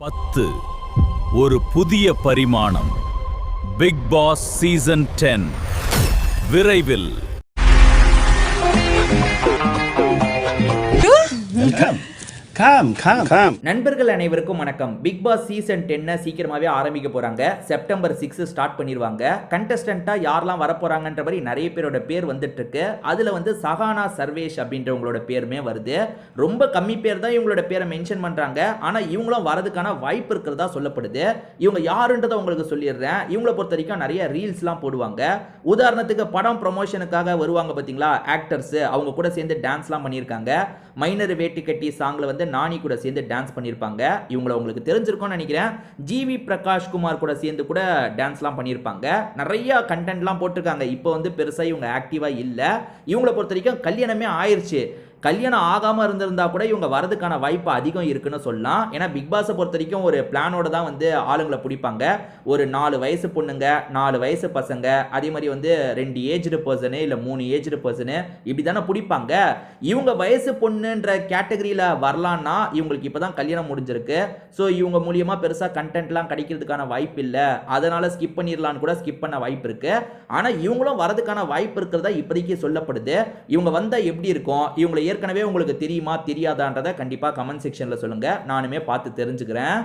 10 ஒரு புதிய பரிமாணம். பிக் பாஸ் சீசன் 10 விரைவில். நண்பர்கள் அனைவருக்கும் வணக்கம். பிக் பாஸ் சீசன் 10 சீக்கிரமாவே ஆரம்பிக்க போறாங்க. செப்டம்பர் 6 ஸ்டார்ட் பண்ணிடுவாங்க. கண்டஸ்டண்டா யாரெல்லாம் வரப்போறாங்கன்ற மாதிரி நிறைய பேரோட பேர் வந்துட்டு இருக்கு. அதுல வந்து சஹானா சர்வேஷ் அப்படின்றவங்களோட பேருமே வருது. ரொம்ப கம்மி பேர் தான் இவங்களோட பேரை மென்ஷன் பண்றாங்க. ஆனா இவங்களும் வரதுக்கான வாய்ப்பு இருக்கிறதா சொல்லப்படுது. இவங்க யாருன்றதை உங்களுக்கு சொல்லிடுறேன். இவங்களை பொறுத்த வரைக்கும் நிறைய ரீல்ஸ்லாம் போடுவாங்க. உதாரணத்துக்கு படம் ப்ரொமோஷனுக்காக வருவாங்க பார்த்தீங்களா ஆக்டர்ஸ், அவங்க கூட சேர்ந்து டான்ஸ்லாம் பண்ணியிருக்காங்க. மைனர் வேட்டி கட்டி சாங்ல வந்து நானி கூட சேர்ந்து டான்ஸ் பண்ணியிருப்பாங்க. இவங்களை உங்களுக்கு தெரிஞ்சிருக்கும்னு நினைக்கிறேன். ஜிவி பிரகாஷ் குமார் கூட சேர்ந்து கூட டான்ஸ்லாம் பண்ணியிருப்பாங்க. நிறைய கண்டென்ட்லாம் போட்டிருக்காங்க. இப்போ வந்து பெருசாக இவங்க ஆக்டிவாக இல்லை. இவங்களை பொறுத்த வரைக்கும் கல்யாணமே ஆயிடுச்சு. கல்யாணம் ஆகாமல் இருந்திருந்தா கூட இவங்க வரதுக்கான வாய்ப்பு அதிகம் இருக்குன்னு சொல்லலாம். ஏன்னா பிக் பாஸை பொறுத்த வரைக்கும் ஒரு பிளானோட தான் வந்து ஆளுங்களை பிடிப்பாங்க. ஒரு 4 வயசு பொண்ணுங்க, 4 வயசு பசங்க, அதே மாதிரி வந்து 2 ஏஜ்டு பர்சனு இல்லை 3 ஏஜ்டு பர்சனு இப்படி தானே பிடிப்பாங்க. இவங்க வயசு பொண்ணுன்ற கேட்டகரியில் வரலான்னா இவங்களுக்கு இப்போ தான் கல்யாணம் முடிஞ்சிருக்கு. ஸோ இவங்க மூலியமாக பெருசாக கண்டென்ட்லாம் கிடைக்கிறதுக்கான வாய்ப்பு இல்லை. அதனால் ஸ்கிப் பண்ணிடலான்னு கூட ஸ்கிப் பண்ண வாய்ப்பு இருக்குது. ஆனால் இவங்களும் வரதுக்கான வாய்ப்பு இருக்கிறதா இப்போதைக்கு சொல்லப்படுது. இவங்க வந்தால் எப்படி இருக்கும், இவங்களை ஏற்கனவே உங்களுக்கு தெரியுமா தெரியாதான்றதை கண்டிப்பாக கமெண்ட் செக்ஷனில் சொல்லுங்கள். நானுமே பார்த்து தெரிஞ்சுக்கிறேன்.